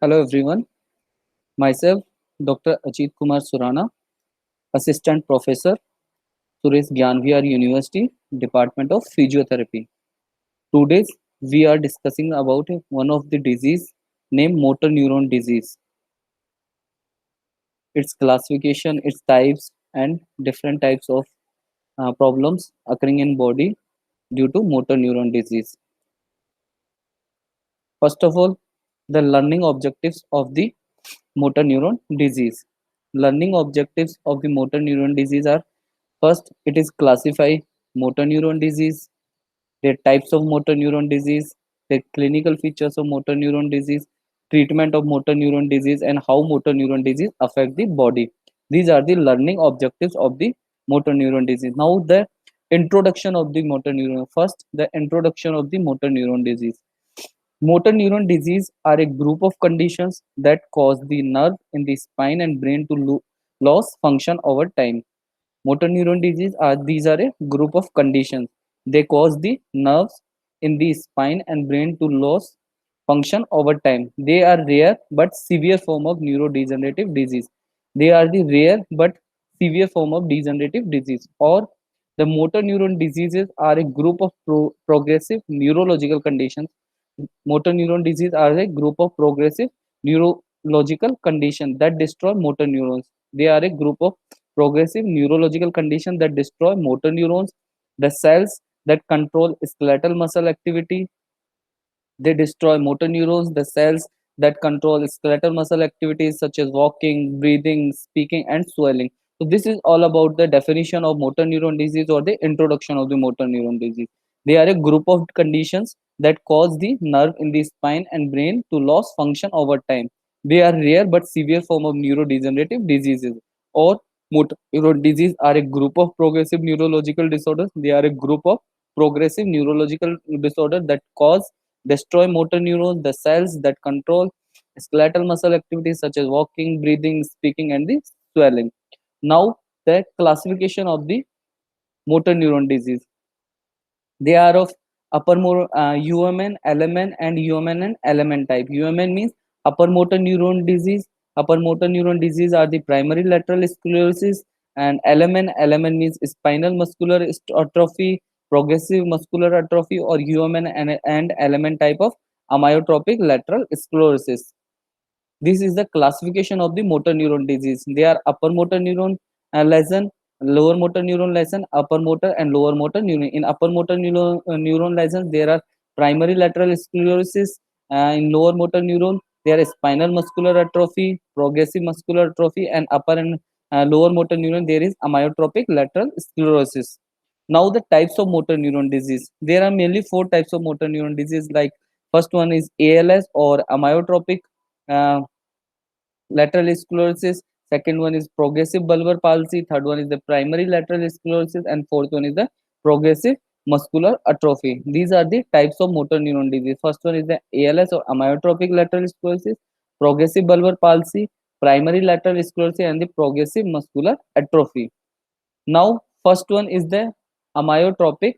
Hello everyone, myself Dr. Ajit Kumar Surana, Assistant Professor, Suresh Gyanvihar University, Department of Physiotherapy. Today we are discussing about one of the disease named motor neuron disease, its classification, its types and different types of problems occurring in body due to motor neuron disease. First of all, the learning objectives of the motor neuron disease. Learning objectives of the motor neuron disease are: first, it is classify motor neuron disease, the types of motor neuron disease, the clinical features of motor neuron disease, treatment of motor neuron disease, and how motor neuron disease affect the body. These are the learning objectives of the motor neuron disease. Now, the introduction of the motor neuron. First, the introduction of the motor neuron disease. Motor neuron disease are a group of conditions that cause the nerve in the spine and brain to lose function over time. Motor neuron disease are these are a group of conditions. They cause the nerves in the spine and brain to lose function over time. They are rare but severe form of neurodegenerative disease. They are the rare but severe form of degenerative disease. Or the motor neuron diseases are a group of progressive neurological conditions. Motor neuron disease are a group of progressive neurological conditions that destroy motor neurons. They are a group of progressive neurological conditions that destroy motor neurons, the cells that control skeletal muscle activity. They destroy motor neurons, the cells that control skeletal muscle activities such as walking, breathing, speaking, and swelling. So, this is all about the definition of motor neuron disease or the introduction of the motor neuron disease. They are a group of conditions that cause the nerve in the spine and brain to lose function over time. They are rare but severe form of neurodegenerative diseases. Or motor neuron disease are a group of progressive neurological disorders. They are a group of progressive neurological disorder that cause destroy motor neurons, the cells that control skeletal muscle activities such as walking, breathing, speaking, and the swelling. Now, the classification of the motor neuron disease. They are of UMN, LMN, and UMN and LMN type. UMN means upper motor neuron disease. Upper motor neuron disease are the primary lateral sclerosis, and LMN means spinal muscular atrophy, progressive muscular atrophy, or UMN and LMN type of amyotrophic lateral sclerosis. This is the classification of the motor neuron disease. They are upper motor neuron lesion, lower motor neuron lesion, upper motor and lower motor neuron. In upper motor neuron lesions, there are primary lateral sclerosis. In lower motor neuron, there is spinal muscular atrophy, progressive muscular atrophy, and upper and lower motor neuron, there is amyotrophic lateral sclerosis. Now, the types of motor neuron disease. There are mainly four types of motor neuron disease. Like first one is ALS or amyotrophic uh, lateral sclerosis. Second one is progressive bulbar palsy. Third one is the primary lateral sclerosis, and fourth one is the progressive muscular atrophy. These are the types of motor neuron disease. First one is the ALS or amyotrophic lateral sclerosis, progressive bulbar palsy, primary lateral sclerosis, and the progressive muscular atrophy. Now, first one is the amyotrophic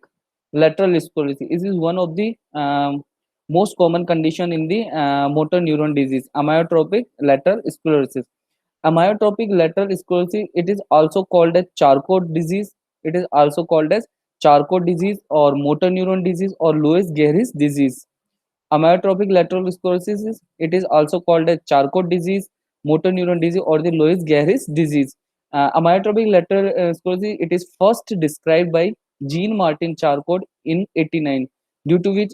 lateral sclerosis. This is one of the most common condition in the motor neuron disease, amyotrophic lateral sclerosis. Amyotrophic lateral sclerosis, it is also called as Charcot disease. It is also called as Charcot disease or motor neuron disease or Lewis Gehrig disease. Amyotrophic lateral sclerosis it is also called as Charcot disease, motor neuron disease, or the Loeys Guinness disease. Amyotrophic lateral sclerosis it is first described by Jean Martin Charcot in 89, due to which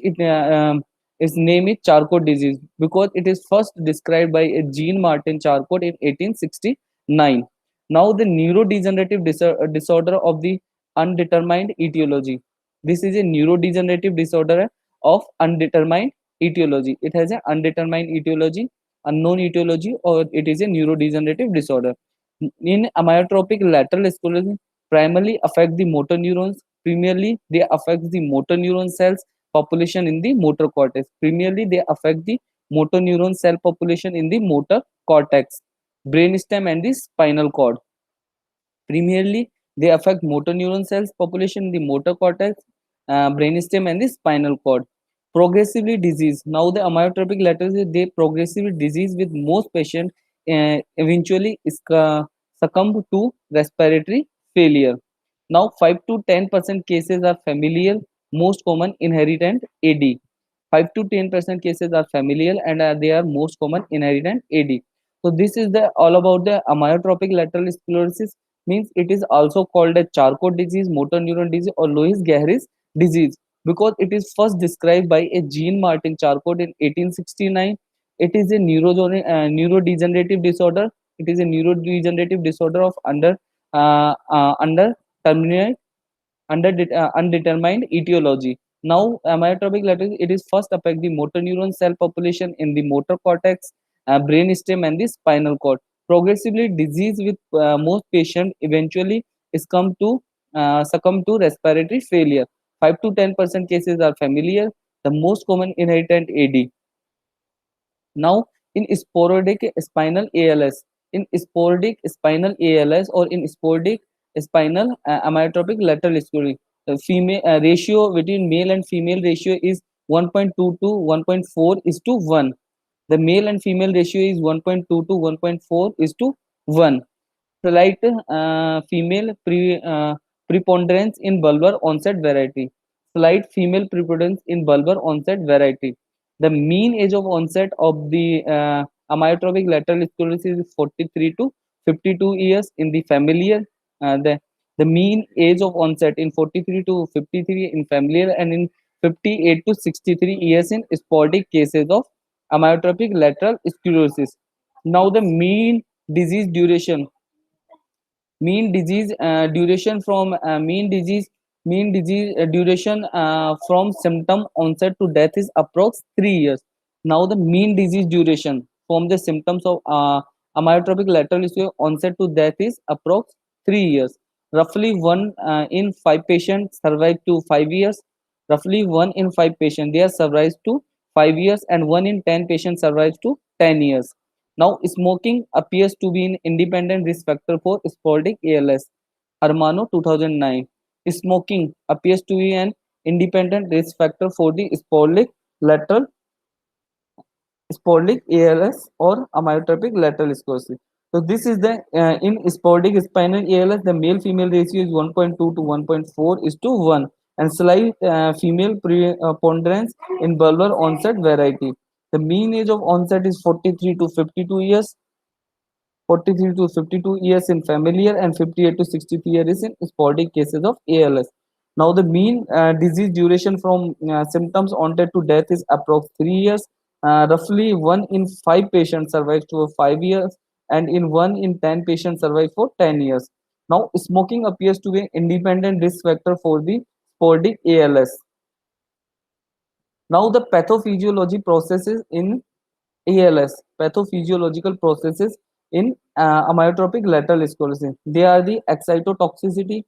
its name is Charcot disease because it is first described by Jean Martin Charcot in 1869. Now, the neurodegenerative disorder of the undetermined etiology. This is a neurodegenerative disorder of undetermined etiology. It has an undetermined etiology, unknown etiology, or it is a neurodegenerative disorder. In amyotrophic lateral sclerosis, primarily affect the motor neurons. Primarily, they affect the motor neuron cells population in the motor cortex. Primarily, they affect the motor neuron cell population in the motor cortex, brainstem, and the spinal cord. Primarily, they affect motor neuron cells population in the motor cortex, brainstem, and the spinal cord. progressively disease. Now the amyotrophic lateral, they progressively disease with most patient eventually succumb to respiratory failure. Now 5 to 10% cases are familial, most common inherited AD. 5 to 10% cases are familial and they are most common inherited AD. So this is the all about the amyotrophic lateral sclerosis. Means it is also called a Charcot disease, motor neuron disease, or Loeys Guillain disease, because it is first described by a Jean Martin Charcot in 1869. It is a neurodegenerative disorder. It is a neurodegenerative disorder of under terminal undetermined etiology. Now, amyotrophic lateral, it is first affect the motor neuron cell population in the motor cortex, brainstem, and the spinal cord. Progressively, disease with most patients eventually is come to succumb to respiratory failure. 5 to 10% cases are familiar. The most common inherited AD. Now, in sporadic spinal ALS, or in sporadic spinal amyotrophic lateral sclerosis, the female ratio between male and female ratio is 1.2 to 1.4 is to 1. The male and female ratio is 1.2 to 1.4 is to 1. Slight female preponderance in bulbar onset variety. Slight female preponderance in bulbar onset variety. The mean age of onset of the amyotrophic lateral sclerosis is 43 to 52 years in the familial. The mean age of onset in 43 to 53 in familial, and in 58 to 63 years in sporadic cases of amyotrophic lateral sclerosis. Now the mean disease duration from mean disease duration from symptom onset to death is approx 3 years. Now the mean disease duration from the symptoms of amyotrophic lateral sclerosis onset to death is approx 3 years. Roughly 1 in 5 patients survive to 5 years. Roughly 1 in 5 patients they are survives to 5 years, and 1 in 10 patients survives to 10 years. Now, smoking appears to be an independent risk factor for sporadic ALS. Hermano 2009. Smoking appears to be an independent risk factor for the sporadic ALS or amyotrophic lateral sclerosis. So this is the in sporadic spinal ALS, the male female ratio is 1.2 to 1.4 is to 1, and slight female preponderance in bulbar onset variety. The mean age of onset is 43 to 52 years. 43 to 52 years in familial, and 58 to 63 years in sporadic cases of ALS. Now, the mean disease duration from symptoms onset to death is approx 3 years. Roughly 1 in 5 patients survives to 5 years, and in 1 in 10 patients survive for 10 years. Now, smoking appears to be an independent risk factor for the sporadic ALS. Now, the pathophysiology processes in ALS, pathophysiological processes in amyotrophic lateral sclerosis. They are the excitotoxicity.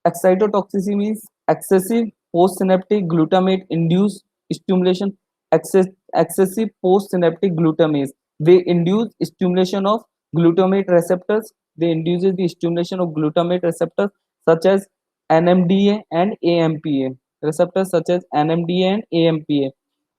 Excitotoxicity means excessive postsynaptic glutamate induced stimulation. Excessive postsynaptic glutamase. They induce stimulation of glutamate receptors. They induce the stimulation of glutamate receptors such as NMDA and AMPA. Receptors such as NMDA and AMPA.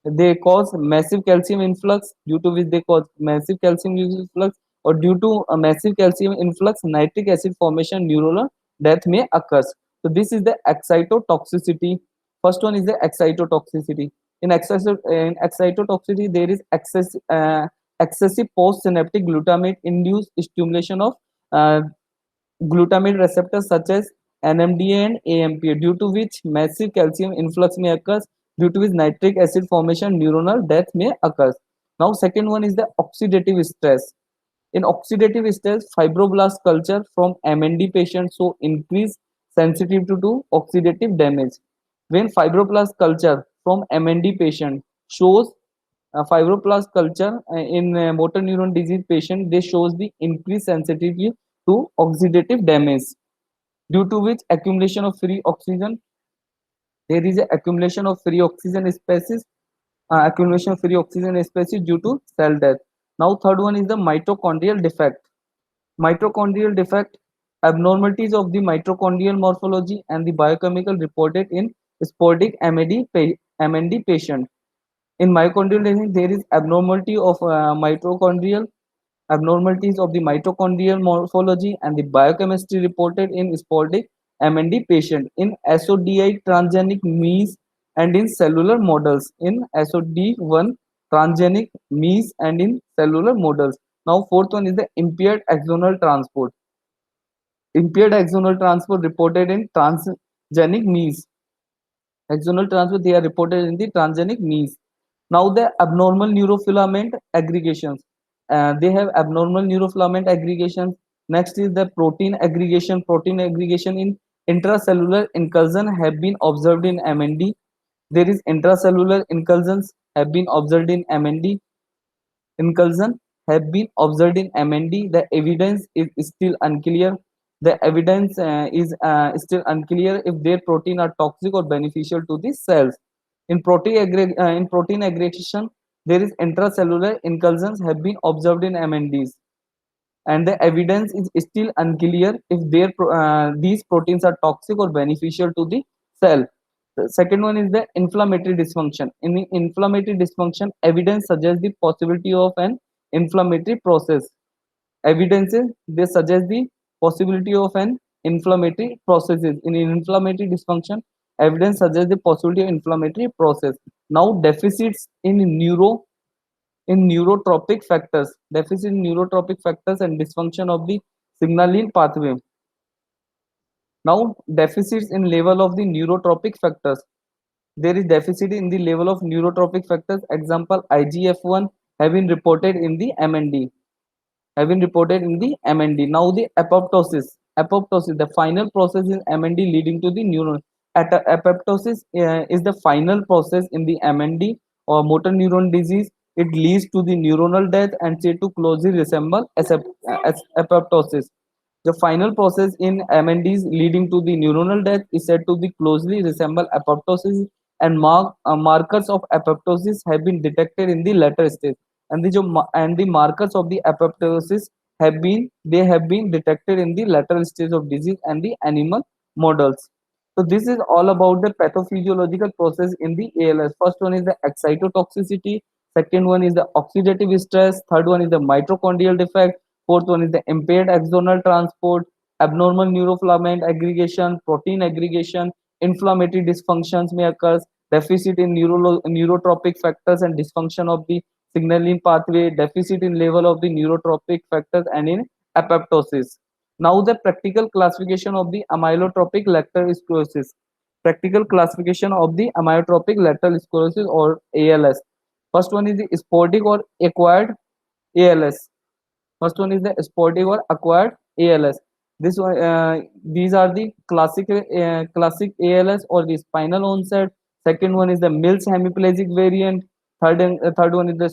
They cause massive calcium influx, due to which they cause massive calcium influx, or due to a massive calcium influx, nitric acid formation, neuronal death may occur. So this is the excitotoxicity. First one is the excitotoxicity. In excitotoxicity, there is excessive postsynaptic glutamate induced stimulation of uh, glutamate receptors such as NMDA and AMPA, due to which massive calcium influx may occur, due to which nitric acid formation, neuronal death may occur. Now, second one is the oxidative stress. In oxidative stress, fibroblast culture from MND patients show increased sensitivity to oxidative damage. When fibroblast culture from MND patient shows fibroblast culture in motor neuron disease patient, they shows the increased sensitivity to oxidative damage, due to which accumulation of free oxygen, there is a accumulation of free oxygen species, due to cell death. Now, third one is the mitochondrial defect. Mitochondrial defect, abnormalities of the mitochondrial morphology and the biochemical reported in sporadic MND patient. In mitochondrial disease, there is abnormality of mitochondrial abnormalities of the mitochondrial morphology and the biochemistry reported in sporadic MND patient in SODI transgenic means and in cellular models in SOD1 transgenic means and in cellular models. Now, fourth one is the impaired axonal transport. Impaired axonal transport reported in transgenic means. Axonal transport, they are reported in the transgenic means. Now the abnormal neurofilament aggregations. They have abnormal neurofilament aggregations. Next is the protein aggregation. Protein aggregation in intracellular incursion have been observed in MND. There is intracellular incursions have been observed in MND. Incursion have been observed in MND. The evidence is still unclear. The evidence is still unclear if their protein are toxic or beneficial to the cells. In protein aggregation, there is intracellular incursions have been observed in MNDs, and the evidence is still unclear if these proteins are toxic or beneficial to the cell. The second one is the inflammatory dysfunction. In the inflammatory dysfunction, evidence suggests the possibility of an inflammatory process. Evidences they suggest the possibility of an inflammatory processes. In inflammatory dysfunction, evidence suggests the possibility of inflammatory process. Now, deficits in neurotropic factors, deficit in neurotropic factors and dysfunction of the signaling pathway. Now, deficits in level of the neurotropic factors. There is deficit in the level of neurotropic factors. Example, IGF-1 have been reported in the MND. Have been reported in the MND. Now the apoptosis. Apoptosis, the final process in MND leading to the neuron. Apoptosis is the final process in the MND or motor neuron disease. It leads to the neuronal death and said to closely resemble apoptosis. The final process in MNDs leading to the neuronal death is said to be closely resemble apoptosis, and markers of apoptosis have been detected in the later stage. And the markers of the apoptosis have been detected in the lateral stage of disease and the animal models. So this is all about the pathophysiological process in the ALS. First one is the excitotoxicity, second one is the oxidative stress, third one is the mitochondrial defect, fourth one is the impaired axonal transport, abnormal neurofilament aggregation, protein aggregation, inflammatory dysfunctions may occur, deficit in neurotropic factors and dysfunction of the signaling pathway, deficit in level of the neurotropic factors, and in apoptosis. Now the practical classification of the amyotrophic lateral sclerosis. Practical classification of the amyotrophic lateral sclerosis or ALS. First one is the sporadic or acquired ALS. First one is the sporadic or acquired ALS. These are the classic ALS or the spinal onset. Second one is the Mills hemiplegic variant. Third one is the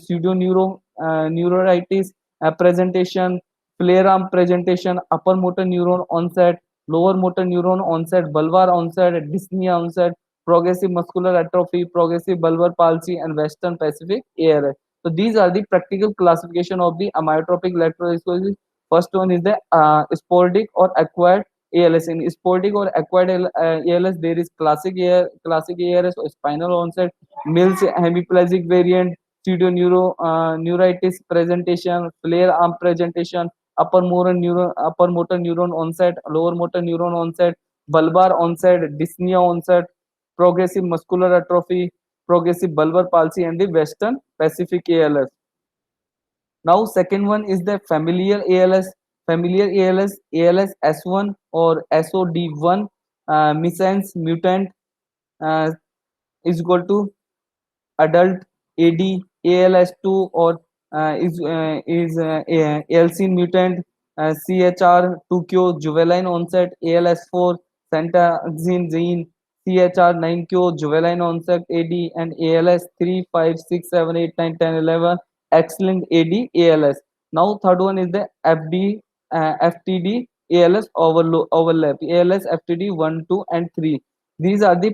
neuritis presentation, flare arm presentation, upper motor neuron onset, lower motor neuron onset, bulbar onset, dyspnea onset, progressive muscular atrophy, progressive bulbar palsy, and Western Pacific ALS. So these are the practical classification of the amyotrophic lateral sclerosis. First one is the sporadic or acquired ALS. In sporadic or acquired ALS, there is classic ALS or spinal onset, Mills hemiplegic variant, neuritis presentation, flare arm presentation, upper motor neuron onset, lower motor neuron onset, bulbar onset, dyspnea onset, progressive muscular atrophy, progressive bulbar palsy, and the Western Pacific ALS. Now, second one is the familial ALS. Familiar ALS, ALS S1 or SOD1, missense mutant is equal to adult AD, ALS2 or ALC mutant, CHR2Q juvenile onset, ALS4 Santaxin gene, CHR9Q juvenile onset AD, and ALS3, 5, 6, 7, 8, 9, 10, 11 X-linked AD ALS. Now third one is the FTD ALS overlap, ALS FTD 1, 2, and 3. These are the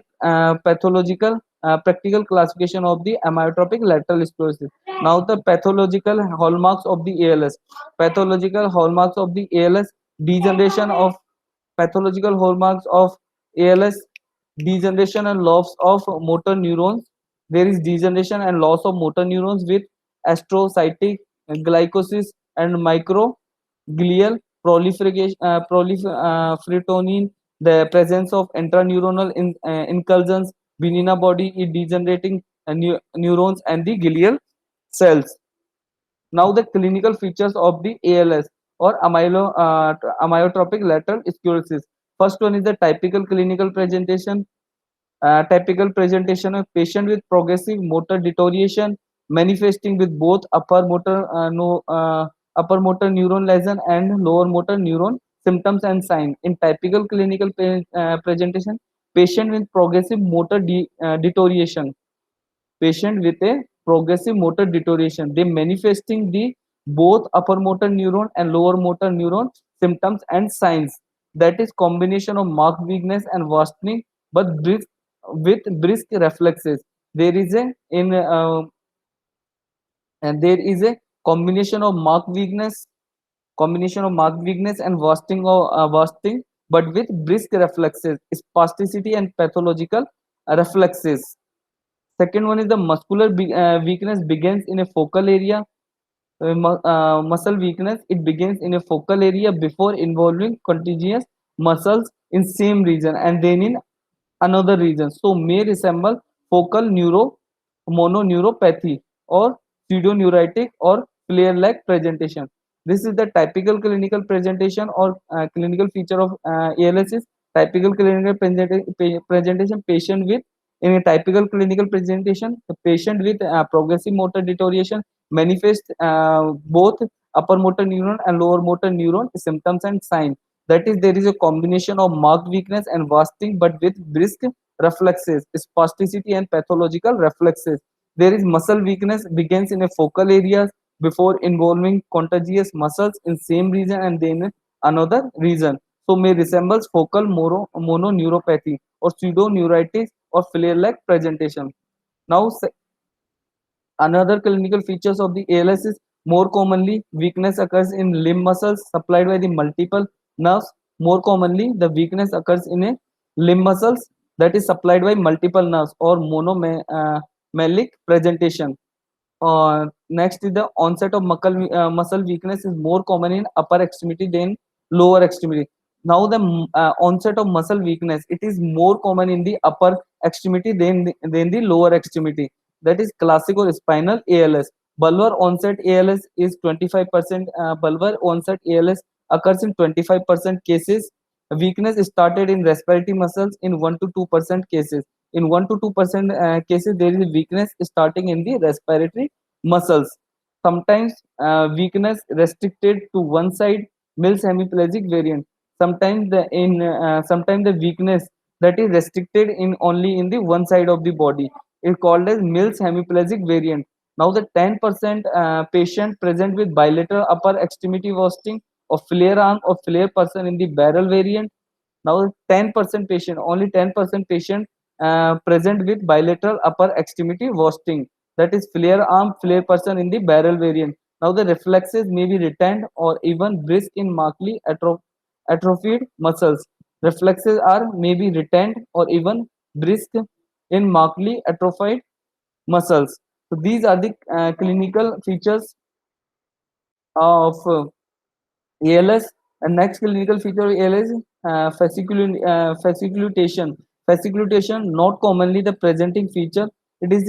pathological practical classification of the amyotrophic lateral sclerosis. Now the pathological hallmarks of the ALS. Pathological hallmarks of the ALS: degeneration of pathological hallmarks of ALS, degeneration and loss of motor neurons, There is degeneration and loss of motor neurons with astrocytic glycosis and microglial proliferatin. The presence of intraneuronal incursions within a body is degenerating neurons and the glial cells. Now the clinical features of the ALS or amyotrophic lateral sclerosis. First one is the typical clinical presentation. Typical presentation of patient with progressive motor deterioration manifesting with both upper motor neuron lesion and lower motor neuron symptoms and signs. In typical clinical presentation, patient with progressive motor deterioration, patient with a progressive motor deterioration, they manifesting the both upper motor neuron and lower motor neuron symptoms and signs, that is combination of marked weakness and worsening but brisk reflexes. There is a in and there is a combination of marked weakness and worsening but with brisk reflexes, spasticity and pathological reflexes. Second one is the muscular weakness begins in a focal area. Muscle weakness, it begins in a focal area before involving contiguous muscles in same region and then in another region. So may resemble focal mononeuropathy or pseudoneuritic or flare-like presentation. This is the typical clinical presentation or clinical feature of ALS is typical clinical presentation. Patient with in a typical clinical presentation, the patient with progressive motor deterioration manifest both upper motor neuron and lower motor neuron symptoms and signs. That is, there is a combination of marked weakness and wasting, but with brisk reflexes, spasticity, and pathological reflexes. There is muscle weakness begins in a focal areas before involving contiguous muscles in same region and then another region. So may resembles focal mononeuropathy or pseudoneuritis or flare-like presentation. Now, another clinical features of the ALS is more commonly weakness occurs in limb muscles supplied by the multiple nerves. More commonly, the weakness occurs in a limb muscles that is supplied by multiple nerves or monomelic presentation. Next is the onset of muscle weakness is more common in upper extremity than lower extremity. Now the onset of muscle weakness, it is more common in the upper extremity than the lower extremity. That is classic or spinal ALS. Bulbar onset ALS is 25%. Bulbar onset ALS occurs in 25% cases. Weakness started in respiratory muscles in 1 to 2% cases. In 1 to 2% cases, there is weakness starting in the respiratory muscles. Sometimes weakness restricted to one side, Mills hemiplegic variant. Sometimes the weakness that is restricted in only in the one side of the body is called as Mills hemiplegic variant. Now the 10% patient present with bilateral upper extremity wasting or flare arm or flare person in the barrel variant. Now 10% patient, only 10% patient present with bilateral upper extremity wasting, that is flare arm flare person in the barrel variant. Now the reflexes may be retained or even brisk in markedly atrophied muscles. Reflexes are may be retained or even brisk in markedly atrophied muscles. So these are the clinical features of ALS. And next clinical feature of ALS is fasciculation. Fasciculation not commonly the presenting feature. It is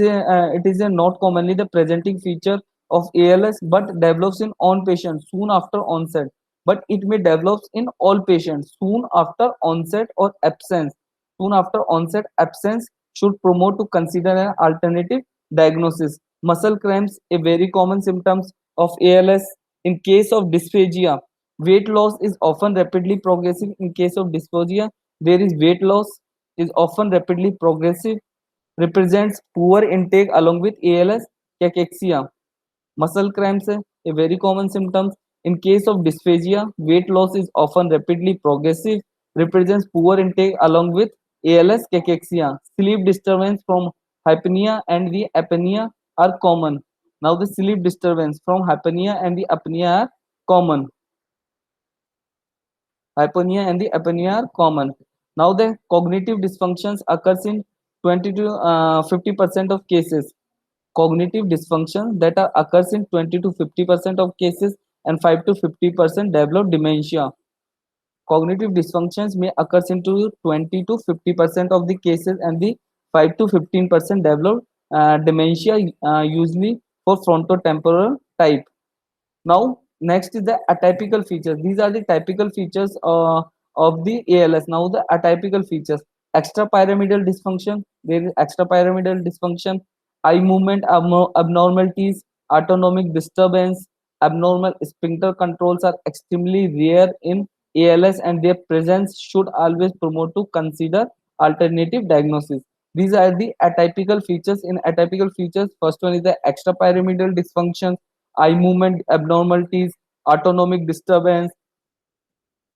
a not commonly the presenting feature of ALS, but develops in on patients soon after onset. But it may develop in all patients soon after onset or absence. Soon after onset absence should promote to consider an alternative diagnosis. Muscle cramps, a very common symptoms of ALS. In case of dysphagia, weight loss is often rapidly progressive. In case of dysphagia, there is weight loss is often rapidly progressive, represents poor intake along with ALS, cachexia. Muscle cramps, a very common symptom. In case of dysphagia, weight loss is often rapidly progressive, represents poor intake along with ALS, cachexia. Sleep disturbance from hypnea and the apnea are common. Now the sleep disturbance from hypnea and the apnea are common. Hypnea and the apnea are common. Now the cognitive dysfunctions occurs in 20 to 50% of cases. Cognitive dysfunction that occurs in 20 to 50% of cases, and 5 to 50% develop dementia. Cognitive dysfunctions may occur into 20 to 50% of the cases, and the 5 to 15% develop dementia, usually for frontotemporal type. Now, next is the atypical features. These are the typical features of the ALS. Now, the atypical features: extrapyramidal dysfunction. There is extrapyramidal dysfunction, eye movement abnormalities, autonomic disturbance, abnormal sphincter controls are extremely rare in ALS, and their presence should always promote to consider alternative diagnosis. These are the atypical features. In atypical features, first one is the extrapyramidal dysfunction, eye movement abnormalities, autonomic disturbance,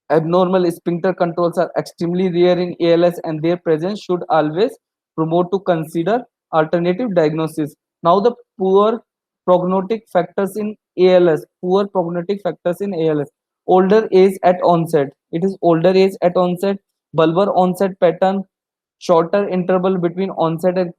abnormal sphincter controls are extremely rare in ALS, and their presence should always promote to consider alternative diagnosis. Now, the poor prognostic factors in ALS. Poor prognostic factors in ALS. Older age at onset. It is older age at onset. Bulbar onset pattern. Shorter interval between onset and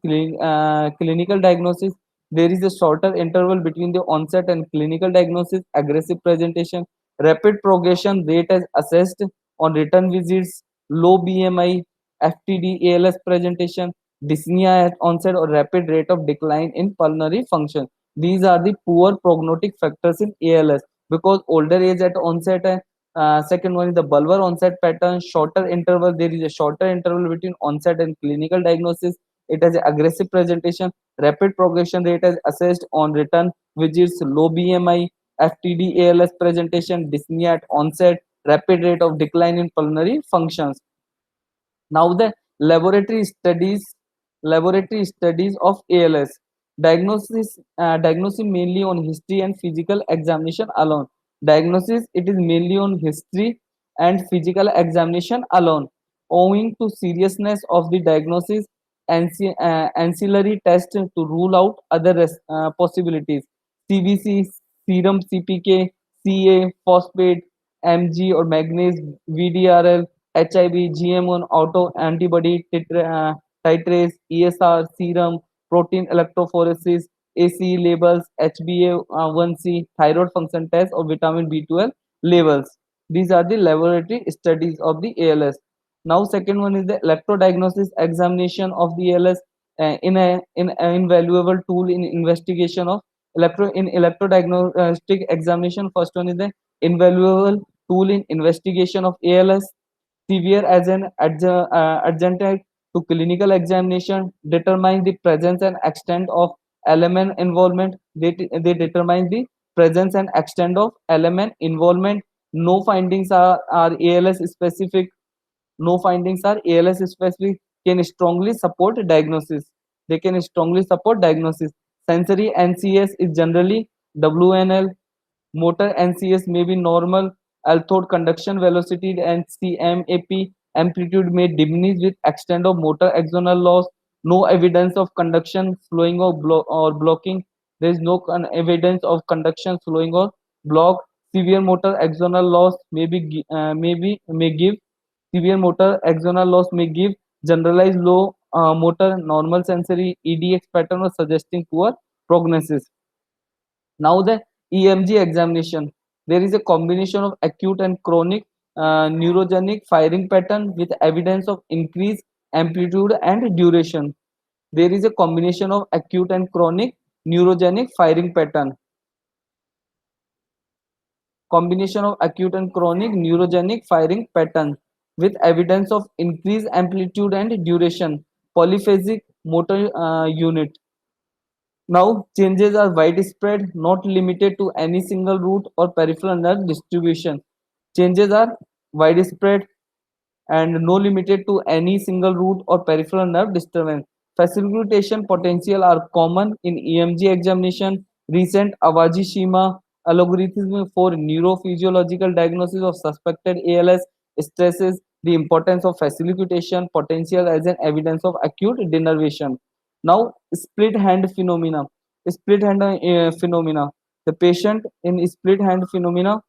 clinical diagnosis. There is a shorter interval between the onset and clinical diagnosis. Aggressive presentation. Rapid progression rate as assessed on return visits. Low BMI. FTD ALS presentation. Dyspnea at onset or rapid rate of decline in pulmonary function. These are the poor prognostic factors in ALS, because older age at onset and second one is the bulbar onset pattern, shorter interval. There is a shorter interval between onset and clinical diagnosis. It has an aggressive presentation. Rapid progression rate as assessed on return visits. Low BMI. FTD ALS presentation. Dyspnea at onset. Rapid rate of decline in pulmonary functions. Now, the laboratory studies of ALS. Diagnosis mainly on history and physical examination alone. Diagnosis, it is mainly on history and physical examination alone. Owing to seriousness of the diagnosis, ancillary tests to rule out other possibilities. CBC, serum CPK, CA, phosphate, Mg or manganese, VDRL, HIV, GM1 auto antibody titrase, ESR, serum, protein electrophoresis, ACE labels, HbA1c, thyroid function test, or vitamin B12 levels. These are the laboratory studies of the ALS. Now, second one is the electrodiagnosis examination of the ALS, in an invaluable tool in investigation of electrodiagnostic examination. First one is the invaluable tool in investigation of ALS. Severe as an adjunctive to clinical examination, determine the presence and extent of element involvement. They determine the presence and extent of element involvement. No findings are ALS specific. No findings are ALS specific. Can strongly support diagnosis. They can strongly support diagnosis. Sensory NCS is generally WNL. Motor NCS may be normal, although conduction velocity and CMAP amplitude may diminish with extent of motor axonal loss. No evidence of conduction slowing or blocking. There is no evidence of conduction slowing or block. Severe motor axonal loss may give severe motor axonal loss may give generalized low motor normal sensory EDX pattern or suggesting poor prognosis. Now, the EMG examination. There is a combination of acute and chronic neurogenic firing pattern with evidence of increased amplitude and duration. There is a combination of acute and chronic neurogenic firing pattern. Combination of acute and chronic neurogenic firing pattern with evidence of increased amplitude and duration. Polyphasic motor unit. Now, changes are widespread, not limited to any single route or peripheral nerve distribution. Changes are widespread and no limited to any single route or peripheral nerve disturbance. Facilitation potential are common in EMG examination. Recent Awaji-Shima algorithm for neurophysiological diagnosis of suspected ALS stresses the importance of facilitation potential as an evidence of acute denervation. Now, split hand phenomena. Split hand phenomena. The patient in split hand phenomena,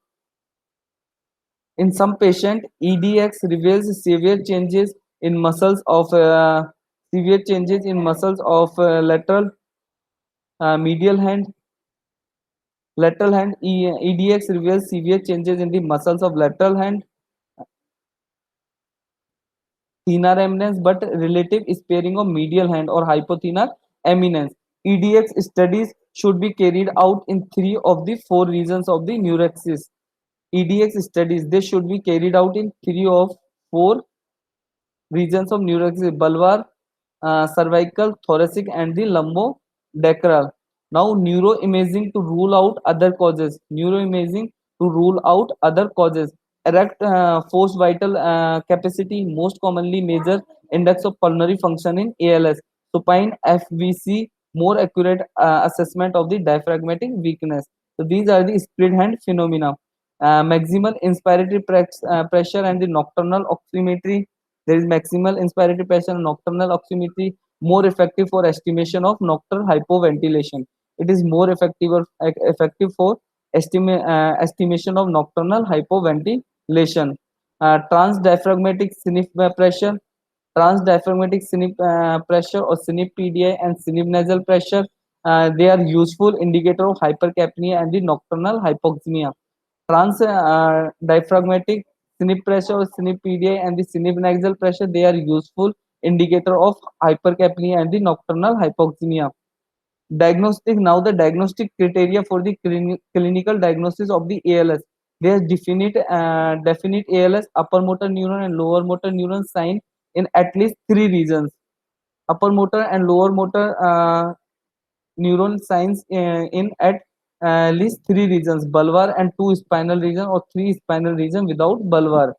in some patient, EDX reveals severe changes in muscles of severe changes in muscles of lateral medial hand. Lateral hand EDX reveals severe changes in the muscles of lateral hand, thenar eminence, but relative sparing of medial hand or hypothenar eminence. EDX studies should be carried out in 3 of the 4 regions of the neurexis. EDX studies they should be carried out in 3 of 4 regions of neurexis: bulbar, cervical, thoracic, and the lumbodacral. Now, neuroimaging to rule out other causes. Neuroimaging to rule out other causes. Erect forced vital capacity, most commonly measure index of pulmonary function in ALS. Supine FVC, more accurate assessment of the diaphragmatic weakness. So these are the split hand phenomena. Maximal inspiratory pressure and the nocturnal oximetry. There is maximal inspiratory pressure and nocturnal oximetry, more effective for estimation of nocturnal hypoventilation. It is more effective for estimation of nocturnal hypoventilation. Transdiaphragmatic sniff pressure, transdiaphragmatic sniff pressure or sniff PDI and sniff nasal pressure. They are useful indicator of hypercapnia and the nocturnal hypoxemia. Trans diaphragmatic sniff pressure or sniff PDI and the sniff nasal pressure, they are useful indicator of hypercapnia and the nocturnal hypoxemia. Diagnostic, now the diagnostic criteria for the clinical diagnosis of the ALS. There is definite ALS upper motor neuron and lower motor neuron sign in at least 3 regions. Upper motor and lower motor neuron signs in at least 3 regions: bulbar and 2 spinal region or 3 spinal region without bulbar.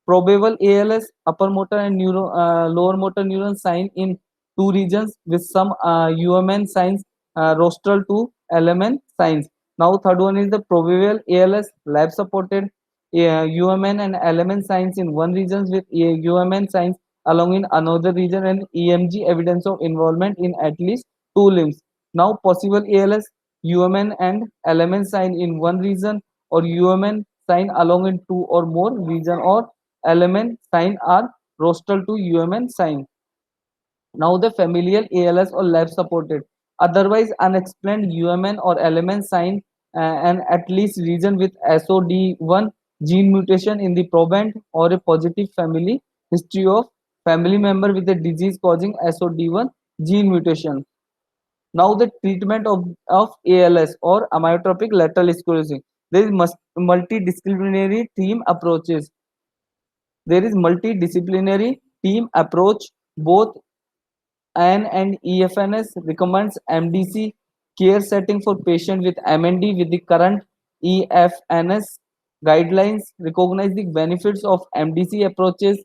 Probable ALS upper motor and lower motor neuron sign in 2 regions with some UMN signs, rostral to LMN signs. Now third one is the probable ALS lab supported UMN and LMN signs in 1 region with UMN signs along in another region and EMG evidence of involvement in at least 2 limbs. Now possible ALS UMN and LMN sign in 1 region or UMN sign along in 2 or more region or element sign are rostral to UMN sign. Now the familial ALS or lab supported. Otherwise unexplained UMN or element sign and at least region with SOD1 gene mutation in the proband or a positive family history of family member with a disease causing SOD1 gene mutation. Now the treatment of ALS or amyotrophic lateral sclerosis. There is multidisciplinary team approaches. There is multidisciplinary team approach. Both AN and EFNS recommends MDC care setting for patient with MND with the current EFNS guidelines recognize the benefits of MDC approaches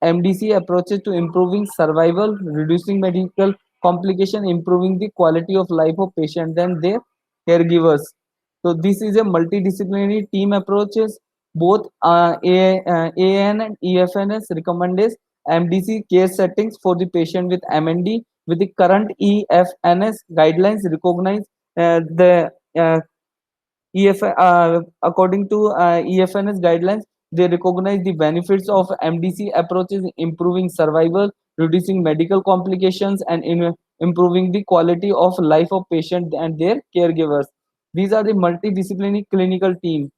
to improving survival, reducing medical complication, improving the quality of life of patients and their caregivers. So this is a multidisciplinary team approaches. Both AN and EFNS recommends MDC care settings for the patient with MND with the current EFNS guidelines recognize the according to EFNS guidelines, they recognize the benefits of MDC approaches, improving survival, reducing medical complications, and improving the quality of life of patients and their caregivers. These are the multidisciplinary clinical team.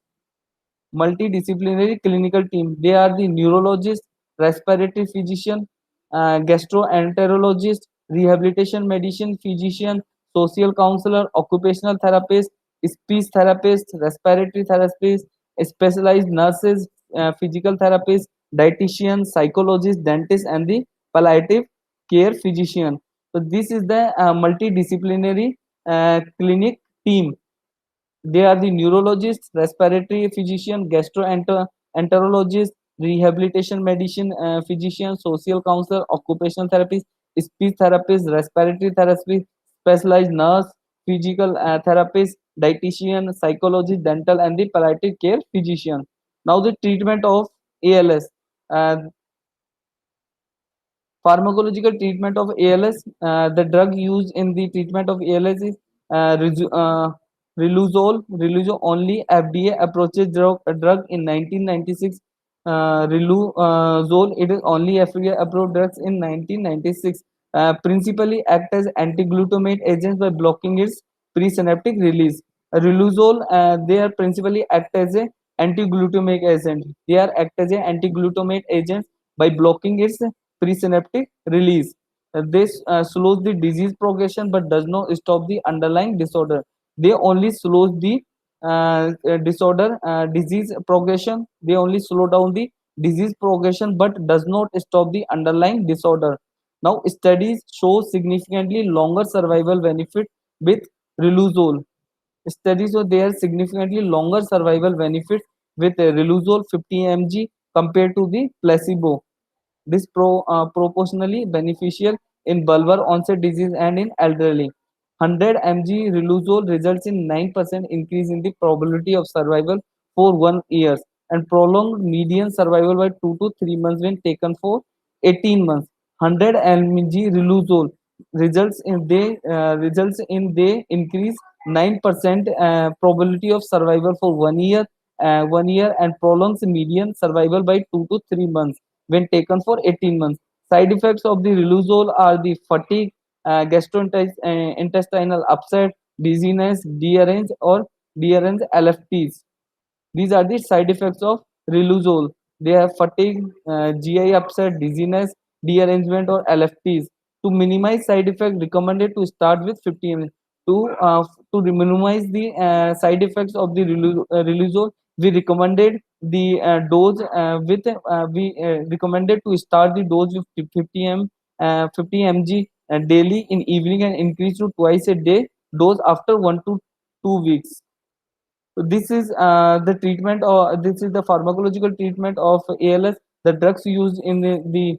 They are the neurologist, respiratory physician, gastroenterologist, rehabilitation medicine physician, social counselor, occupational therapist, speech therapist, respiratory therapist, specialized nurses, physical therapist, dietitian, psychologist, dentist, and the palliative care physician. So this is the multidisciplinary clinic team. They are the neurologist, respiratory physician, gastroenterologist, rehabilitation medicine physician, social counselor, occupational therapist, speech therapist, respiratory therapist, specialized nurse, physical therapist, dietitian, psychologist, dental, and the palliative care physician. Now the treatment of ALS. Uh, Pharmacological treatment of ALS. The drug used in the treatment of ALS is Riluzole. Riluzole only FDA approaches drug in 1996. Riluzole, it is only FDA approved drugs in 1996. Principally act as anti-glutamate agents by blocking its presynaptic release. Riluzole, they are principally act as a anti-glutamate agent. They are act as a anti-glutamate agent by blocking its presynaptic release. This slows the disease progression but does not stop the underlying disorder. They only slows the disorder disease progression. They only slow down the disease progression but does not stop the underlying disorder. Now studies show significantly longer survival benefit with riluzole. Studies show there significantly longer survival benefit with riluzole 50 mg compared to the placebo. This proportionally beneficial in bulbar onset disease and in elderly. 100 mg riluzole results in 9% increase in the probability of survival for 1 year and prolonged median survival by 2 to 3 months when taken for 18 months. 100 mg riluzole results in they increase 9% probability of survival for 1 year and prolongs median survival by 2 to 3 months when taken for 18 months. Side effects of the riluzole are the fatigue, gastrointestinal upset, dizziness, dearrence or dearrence LFTs. These are the side effects of riluzole. They have fatigue, GI upset, dizziness, dearrangement, or LFTs. To minimize side effects, recommended to start with 50 ml. To minimize the side effects of the riluzole, we recommended the dose with we recommended to start the dose with 50 mg daily in evening and increase to twice a day dose after 1 to 2 weeks. So this is the treatment, or this is the pharmacological treatment of ALS. The drugs used in the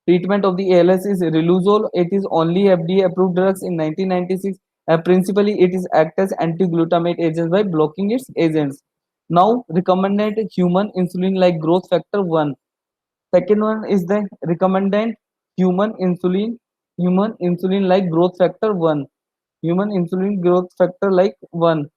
treatment of the ALS is riluzole. It is only FDA approved drugs in 1996. Principally, it is act as anti-glutamate agents by blocking its agents. Now, recommended human insulin-like growth factor 1. Second one is the recommended human insulin-like growth factor 1. Human insulin growth factor like 1.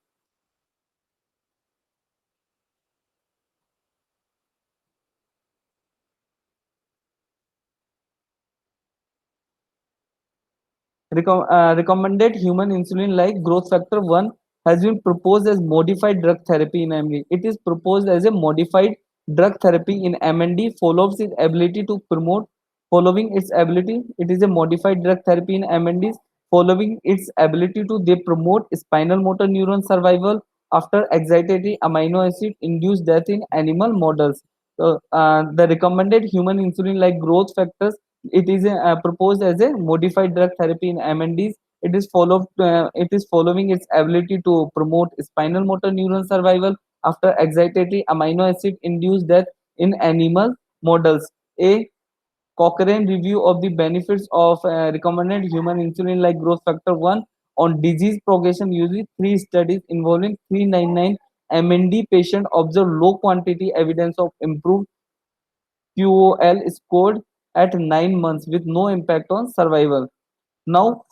Recommended human insulin like growth factor 1 has been proposed as modified drug therapy in MND. It is proposed as a modified drug therapy in MND follows its ability to promote following its ability. It is a modified drug therapy in MNDs following its ability to they promote spinal motor neuron survival after excitatory amino acid induced death in animal models. So, the recommended human insulin like growth factors, it is proposed as a modified drug therapy in MNDs. It is following its ability to promote spinal motor neuron survival after excitatory amino acid induced death in animal models. A Cochrane review of the benefits of recommended human insulin like growth factor 1 on disease progression using 3 studies involving 399 MND patients observed low quantity evidence of improved QOL scored at 9 months with no impact on survival. Now,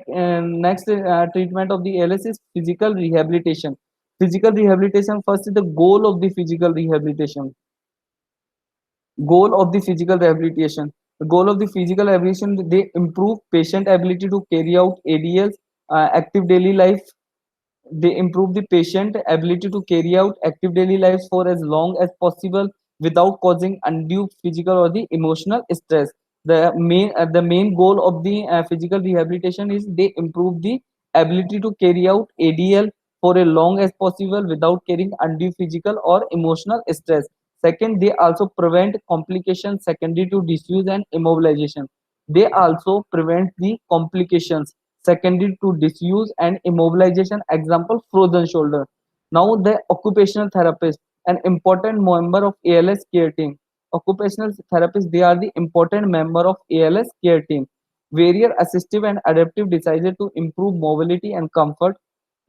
next treatment of the ALS is physical rehabilitation. Physical rehabilitation, first is the goal of the physical rehabilitation. Goal of the physical rehabilitation. The goal of the physical rehabilitation, they improve patient ability to carry out ADLs, active daily life. They improve the patient ability to carry out active daily lives for as long as possible without causing undue physical or the emotional stress. The main goal of the physical rehabilitation is they improve the ability to carry out ADL for as long as possible without carrying undue physical or emotional stress. Second, they also prevent complications secondary to disuse and immobilization. They also prevent the complications secondary to disuse and immobilization. Example, frozen shoulder. Now, the occupational therapist, an important member of ALS care team. Occupational therapists, they are the important member of ALS care team. Various assistive and adaptive decided to improve mobility and comfort.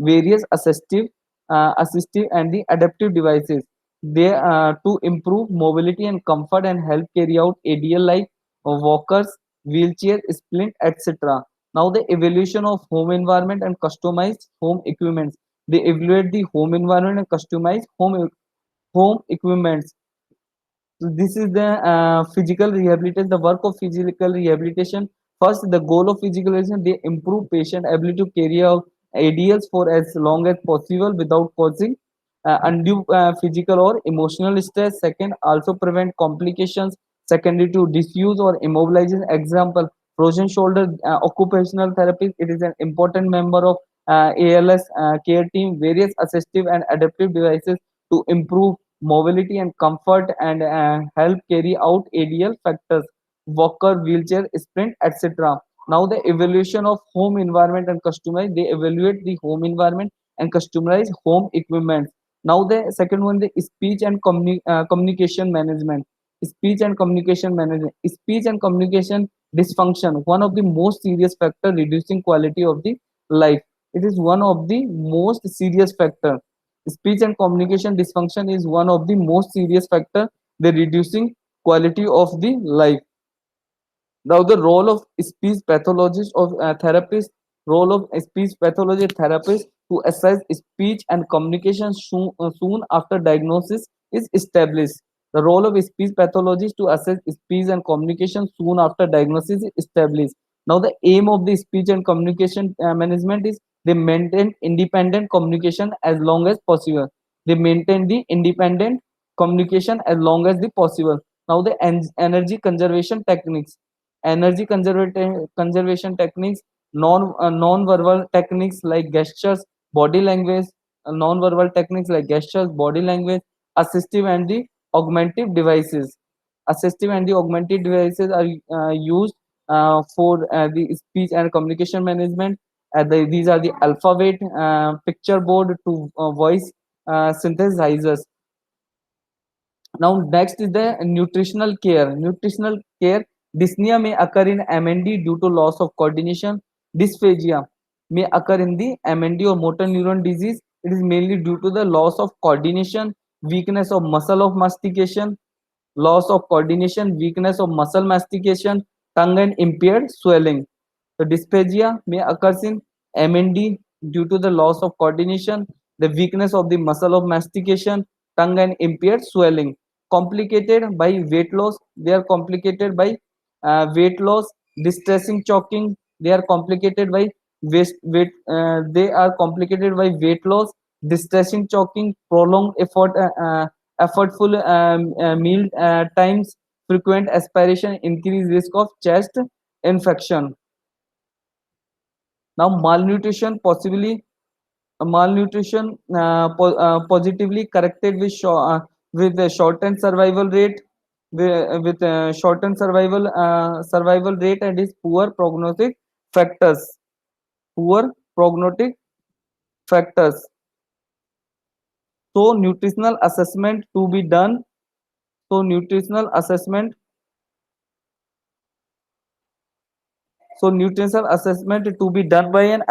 Various assistive and the adaptive devices, they to improve mobility and comfort and help carry out ADL like walkers, wheelchair, splint, etc. Now the evaluation of home environment and customized home equipments. They evaluate the home environment and customize home equipments. So this is the physical rehabilitation, the work of physical rehabilitation. First, the goal of physical rehabilitation, they improve patient ability to carry out ADLs for as long as possible without causing undue physical or emotional stress. Second, also prevent complications secondary to disuse or immobilization. Example, frozen shoulder occupational therapy. It is an important member of ALS care team. Various assistive and adaptive devices to improve mobility and comfort and help carry out ADL factors, walker, wheelchair, sprint, etc. Now the evaluation of home environment and customize. They evaluate the home environment and customize home equipment. Now the second one, the speech and communication management. Speech and communication management. Speech and communication dysfunction, one of the most serious factor reducing quality of the life. It is one of the most serious factor. Speech and communication dysfunction is one of the most serious factor the reducing quality of the life. Now the role of speech pathologist or therapist, role of speech pathology therapist to assess speech and communication soon after diagnosis is established. The role of speech pathologist to assess speech and communication soon after diagnosis is established. Now the aim of the speech and communication management is they maintain independent communication as long as possible. They maintain the independent communication as long as the possible. Now the energy conservation techniques, conservation techniques, non-verbal techniques like gestures, body language, non-verbal techniques like gestures, body language, assistive and the augmentative devices. Assistive and the augmentative devices are used for the speech and communication management. These are the alphabet, picture board to voice synthesizers. Now, next is the nutritional care. Nutritional care, dyspnea may occur in MND due to loss of coordination. Dysphagia may occur in the MND or motor neuron disease. It is mainly due to the loss of coordination, weakness of muscle of mastication, loss of coordination, weakness of muscle mastication, tongue and impaired swelling. The dysphagia may occur in MND due to the loss of coordination, the weakness of the muscle of mastication, tongue and impaired swelling. Complicated by weight loss, they are complicated by weight loss, distressing choking, they are complicated by they are complicated by weight loss, distressing choking, prolonged effortful meal times, frequent aspiration, increased risk of chest infection. Now malnutrition, possibly malnutrition positively corrected with a shortened survival rate, with shortened survival rate and is poor prognostic factors. Poor prognostic factors. So nutritional assessment to be done. So nutritional assessment So nutritional assessment to be done by an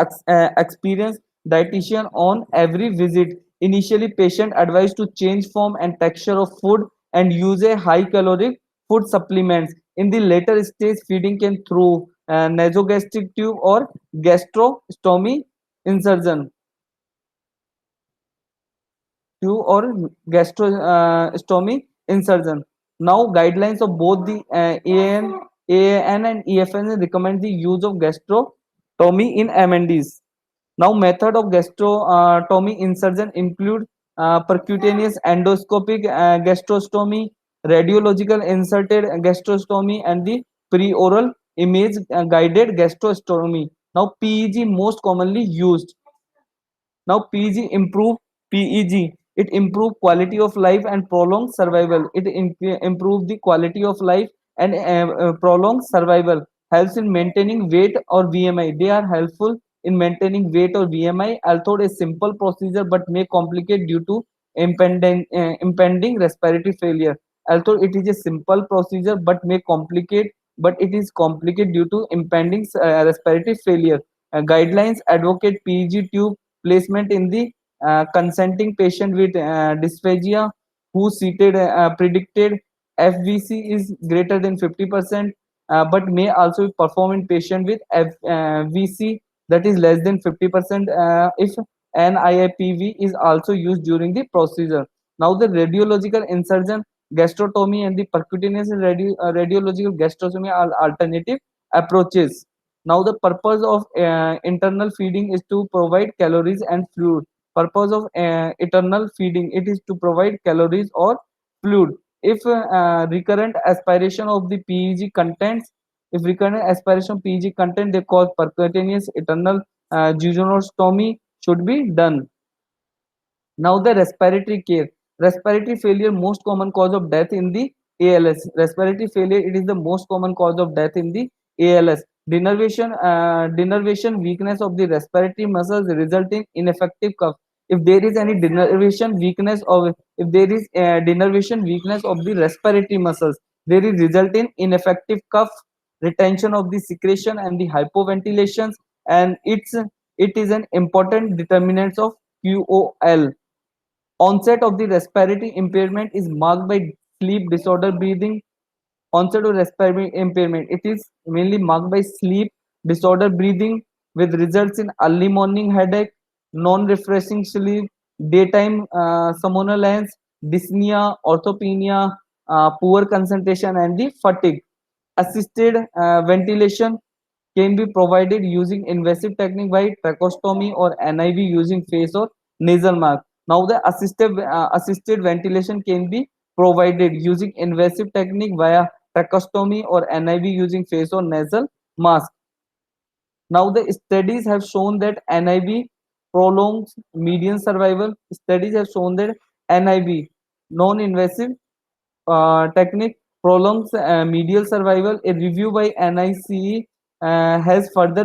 experienced dietitian on every visit. Initially, patient advised to change form and texture of food and use a high caloric food supplements. In the later stage, feeding can through nasogastric tube or gastrostomy incision. Tube or gastrostomy incision. Now, guidelines of both the AAN and EFN recommend the use of gastrostomy in MNDs. Now, method of gastrostomy incision include percutaneous endoscopic gastrostomy, radiological inserted gastrostomy, and the pre-oral image guided gastrostomy. Now, PEG most commonly used. Now PEG improve PEG. It improve quality of life and prolong survival. It improve the quality of life and prolong survival. Helps in maintaining weight or BMI. They are helpful in maintaining weight or BMI, although a simple procedure but may complicate due to impending respiratory failure. Although it is a simple procedure but may complicate, but it is complicated due to impending respiratory failure. Guidelines advocate PEG tube placement in the consenting patient with dysphagia who seated predicted FVC is greater than 50%, but may also perform in patient with VC that is less than 50% if NIIPV is also used during the procedure. Now the radiological insertion, gastrostomy and the percutaneous radiological gastrostomy are alternative approaches. Now the purpose of internal feeding is to provide calories and fluid. Purpose of internal feeding, it is to provide calories or fluid. If recurrent aspiration of the PEG contents, if recurrent aspiration PEG content, they cause percutaneous internal jejunostomy should be done. Now the respiratory care. Respiratory failure, most common cause of death in the ALS. Respiratory failure, it is the most common cause of death in the ALS. Denervation weakness of the respiratory muscles result in ineffective cough. If there is any denervation weakness of, if there is denervation weakness of the respiratory muscles, there is result in ineffective cough, retention of the secretion and the hypoventilations, and it is an important determinant of QOL. Onset of the respiratory impairment is marked by sleep disorder breathing. Onset of respiratory impairment, it is mainly marked by sleep disorder breathing with results in early morning headache, non-refreshing sleep, daytime somnolence, dyspnea, orthopnea, poor concentration, and the fatigue. Assisted ventilation can be provided using invasive technique by tracheostomy or NIV using face or nasal mask. Now the assisted ventilation can be provided using invasive technique via tracheostomy or NIV using face or nasal mask. Now the studies have shown that NIV prolongs median survival. Studies have shown that NIV, non-invasive technique, prolongs medial survival. A review by NICE has further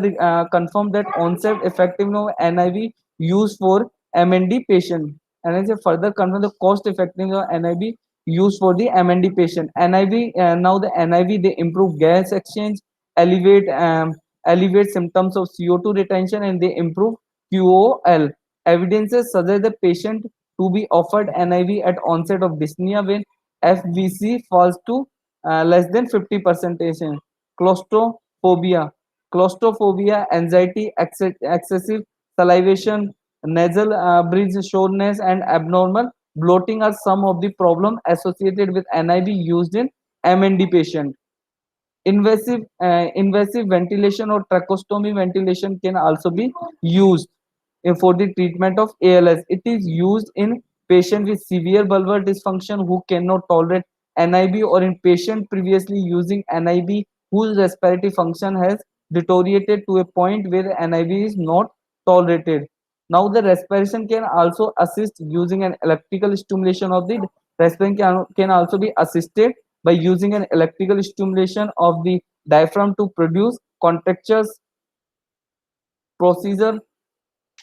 confirmed that onset effectiveness of NIV used for MND patient. And has further confirmed the cost effectiveness of NIV used for the MND patient. NIV, now the NIV, they improve gas exchange, elevate elevate symptoms of CO2 retention, and they improve QOL. Evidences suggest the patient to be offered NIV at onset of dyspnea when FVC falls to less than 50%. Claustrophobia. Claustrophobia, anxiety, excessive salivation, nasal bridge soreness, and abnormal bloating are some of the problems associated with NIV used in MND patient. Invasive ventilation or tracheostomy ventilation can also be used for the treatment of ALS. It is used in patients with severe bulbar dysfunction who cannot tolerate NIV, or in patient previously using NIV whose respiratory function has deteriorated to a point where NIV is not tolerated. Now the respiration can also assist using an electrical stimulation of the respiration can also be assisted by using an electrical stimulation of the diaphragm to produce contractures. Procedure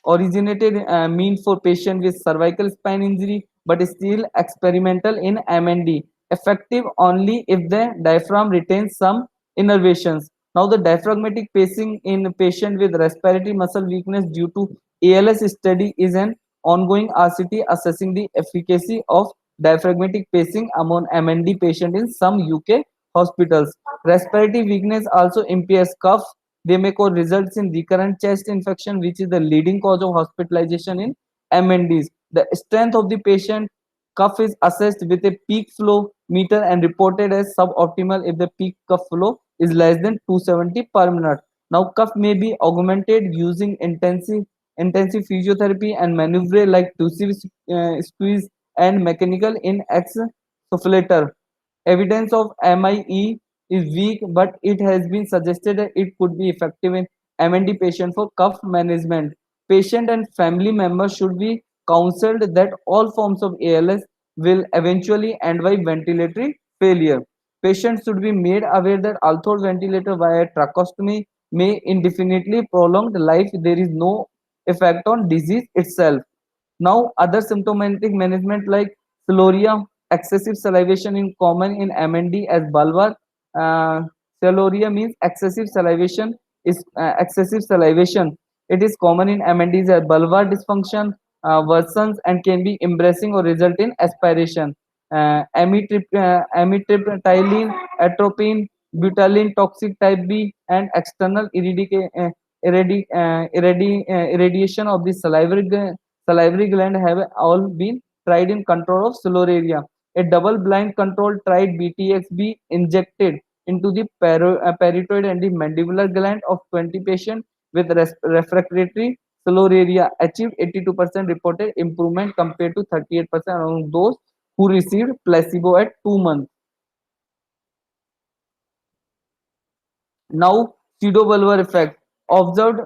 originated mean for patient with cervical spine injury but is still experimental in MND, effective only if the diaphragm retains some innervations. Now the diaphragmatic pacing in patient with respiratory muscle weakness due to ALS study is an ongoing RCT assessing the efficacy of diaphragmatic pacing among MND patient in some UK hospitals. Respiratory weakness also impairs cough. They may cause results in recurrent chest infection, which is the leading cause of hospitalization in MNDs. The strength of the patient cough is assessed with a peak flow meter and reported as suboptimal if the peak cough flow is less than 270 per minute. Now, cough may be augmented using intensive physiotherapy and maneuver like tussive squeeze and mechanical in exsufflator. Evidence of MIE is weak, but it has been suggested that it could be effective in MND patient for cough management. Patient and family members should be counseled that all forms of ALS will eventually end by ventilatory failure. Patients should be made aware that although ventilator via tracheostomy may indefinitely prolong the life, there is no effect on disease itself. Now, other symptomatic management like siluria, excessive salivation in common in MND as bulbar. Uh, Siluria means excessive salivation is excessive salivation. It is common in MNDs as bulbar dysfunction worsens and can be embarrassing or result in aspiration. Amitriptyline, atropine, butylene toxic type B, and external irradiation of the salivary gland have all been tried in control of siluria. A double-blind control tried BTX-B injected into the parotid and the mandibular gland of 20 patients with refractory filariasis achieved 82% reported improvement compared to 38% among those who received placebo at 2 months. Now, pseudobulbar effect observed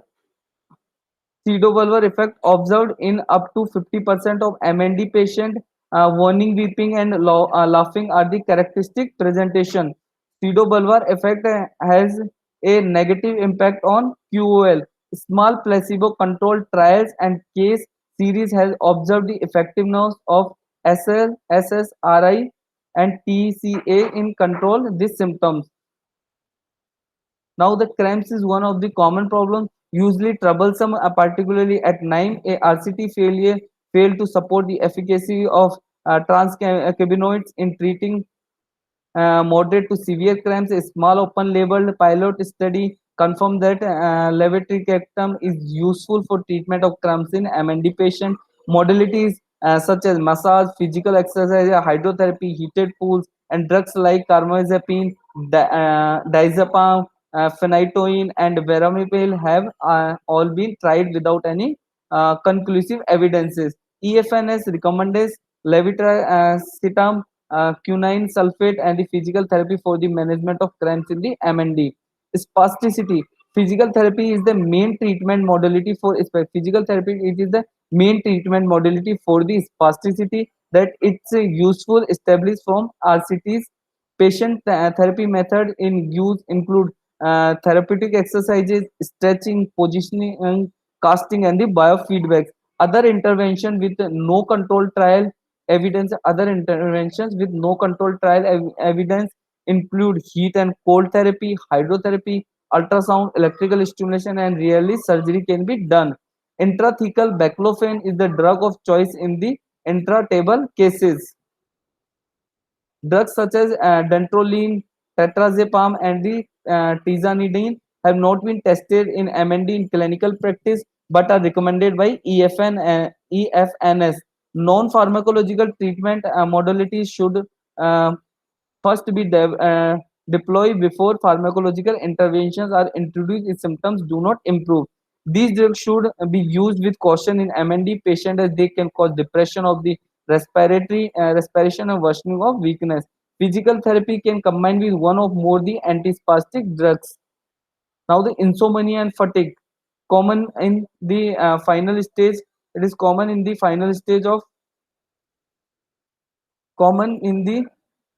pseudobulbar effect observed in up to 50% of MND patients. Warning, weeping, and laughing are the characteristic presentation. Pseudobulbar effect has a negative impact on QOL. Small placebo-controlled trials and case series has observed the effectiveness of SL, SSRI, and TCA in control these symptoms. Now, the cramps is one of the common problems, usually troublesome, particularly at night. A RCT failure failed to support the efficacy of transcannabinoids in treating moderate to severe cramps. A small open-label pilot study confirmed that levetiracetam is useful for treatment of cramps in MND patients. Modalities such as massage, physical exercise, hydrotherapy, heated pools, and drugs like carbamazepine, diazepam, phenytoin, and verapamil have all been tried without any conclusive evidences. EFNS recommends levetiracetam, quinine sulfate, and the physical therapy for the management of cramps in the MND. Spasticity. Physical therapy is the main treatment modality for physical therapy. It is the main treatment modality for the spasticity that it's useful established from RCTs. Patient therapy method in use include therapeutic exercises, stretching, positioning, casting, and the biofeedback. Other intervention with no control trial evidence. Other interventions with no control trial evidence include heat and cold therapy, hydrotherapy, ultrasound, electrical stimulation, and rarely surgery can be done. Intrathecal baclofen is the drug of choice in the intratable cases. Drugs such as dantrolene, tetrazepam, and the tizanidine have not been tested in MND in clinical practice but are recommended by EFNS. Non-pharmacological treatment modalities should uh, first be deployed before pharmacological interventions are introduced if symptoms do not improve. These drugs should be used with caution in MND patients as they can cause depression of the respiration and worsening of weakness. Physical therapy can combine with one or more the antispastic drugs. Now, the insomnia and fatigue common in the final stage. It is common in the final stage of common in the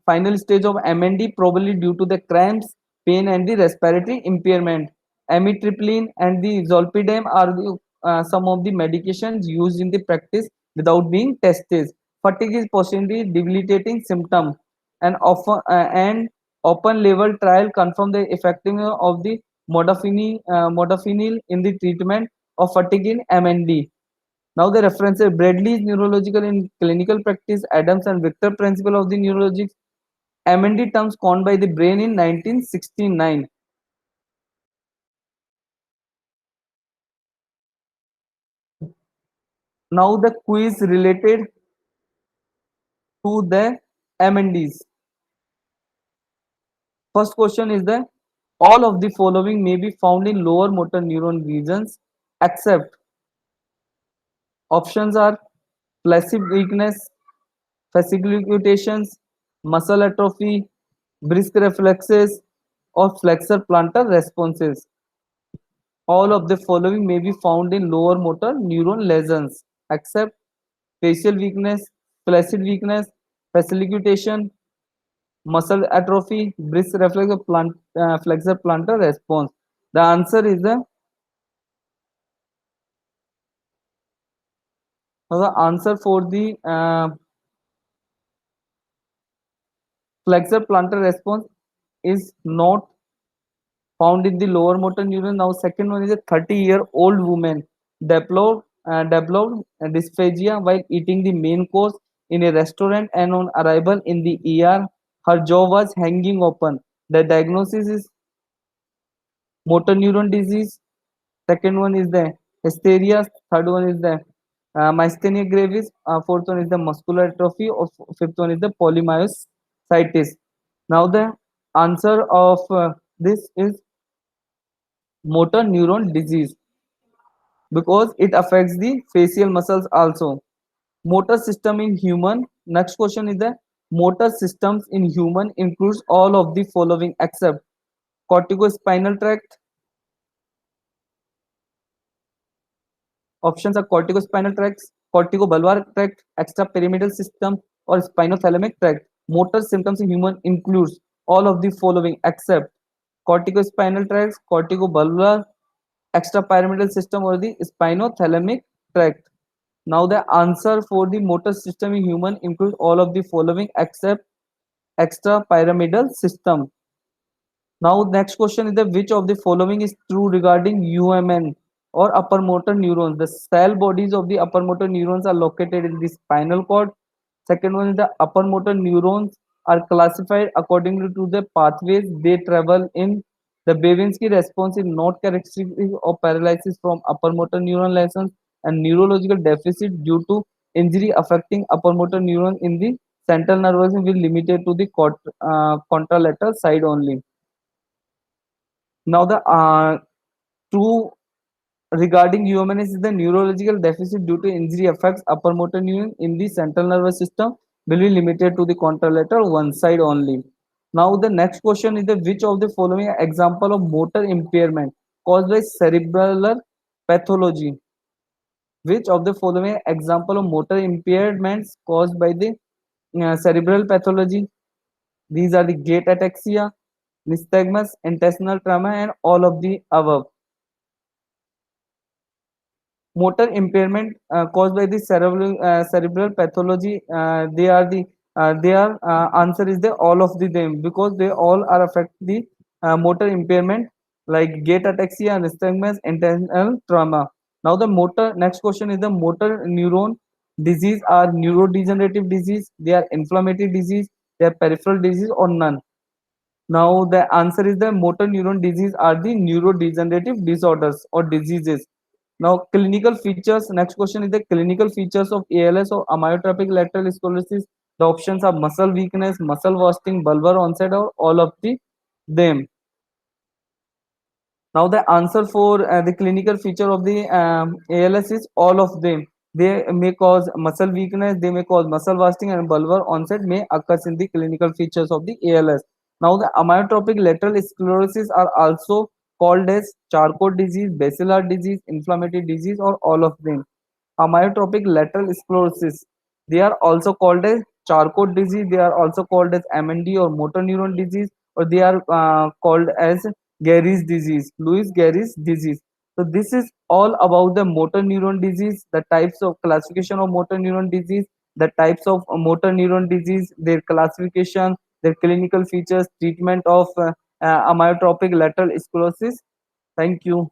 final stage of MND, probably due to the cramps, pain, and the respiratory impairment. Amitriptyline and the zolpidem are some of the medications used in the practice without being tested. Fatigue is possibly debilitating symptom, and often and open label trial confirm the effectiveness of the modafinil in the treatment of fatigue in MND. Now the references Bradley's neurological in clinical practice, Adams and Victor principle of the neurologics, MND terms coined by the brain in 1969. Now the quiz related to the MNDs. First question is the all of the following may be found in lower motor neuron regions except options are flaccid weakness, fasciculation, muscle atrophy, brisk reflexes, or flexor plantar responses. All of the following may be found in lower motor neuron lesions except facial weakness, flaccid weakness, fasciculation, muscle atrophy, brisk reflex, or flexor plantar response. The answer is the answer for the flexor plantar response is not found in the lower motor neuron. Now, second one is a 30-year-old woman developed dysphagia while eating the main course in a restaurant, and on arrival in the ER, her jaw was hanging open. The diagnosis is motor neuron disease. Second one is the hysteria. Third one is the Myasthenia gravis. Fourth one is the muscular atrophy, or fifth one is the polymyositis. Now the answer of this is motor neuron disease because it affects the facial muscles also. Motor system in human. Next question is the motor systems in human includes all of the following except corticospinal tract. Options are corticospinal tracts, corticobulbar tract, extrapyramidal system, or spinothalamic tract. Motor symptoms in human includes all of the following except corticospinal tracts, corticobulbar, extrapyramidal system, or the spinothalamic tract. Now the answer for the motor system in human includes all of the following except extrapyramidal system. Now, next question is the which of the following is true regarding UMN or upper motor neurons? The cell bodies of the upper motor neurons are located in the spinal cord. Second one is the upper motor neurons are classified according to the pathways they travel in. The Babinsky response is not characteristic of paralysis from upper motor neuron lesions and neurological deficit due to injury affecting upper motor neuron in the central nervous system will limited to the contralateral side only. Now, the true regarding UMN is the neurological deficit due to injury affects upper motor neuron in the central nervous system will be limited to the contralateral one side only. Now, the next question is the which of the following example of motor impairment caused by cerebral pathology? Which of the following example of motor impairments caused by the cerebral pathology? These are the gait ataxia, nystagmus, intestinal trauma, and all of the above. Motor impairment caused by the cerebral pathology. Their answer is the all of the them because they all are affect the motor impairment like gait ataxia, nystagmus, intestinal trauma. Now the motor next question is the motor neuron disease are neurodegenerative disease, they are inflammatory disease, they are peripheral disease, or none. Now the answer is the motor neuron disease are the neurodegenerative disorders or diseases. Now clinical features. Next question is the clinical features of ALS or amyotrophic lateral sclerosis. The options are muscle weakness, muscle wasting, bulbar onset, or all of them. Now the answer for the clinical feature of the ALS is all of them. They may cause muscle weakness, they may cause muscle wasting, and bulbar onset may occur in the clinical features of the ALS. Now the amyotrophic lateral sclerosis are also called as Charcot disease, basilar disease, inflammatory disease, or all of them. Amyotrophic lateral sclerosis. They are also called as Charcot disease. They are also called as MND or motor neuron disease, or they are called as Gary's disease, Louis Gary's disease. So this is all about the motor neuron disease, the types of classification of motor neuron disease, the types of motor neuron disease, their classification, their clinical features, treatment of amyotrophic lateral sclerosis. Thank you.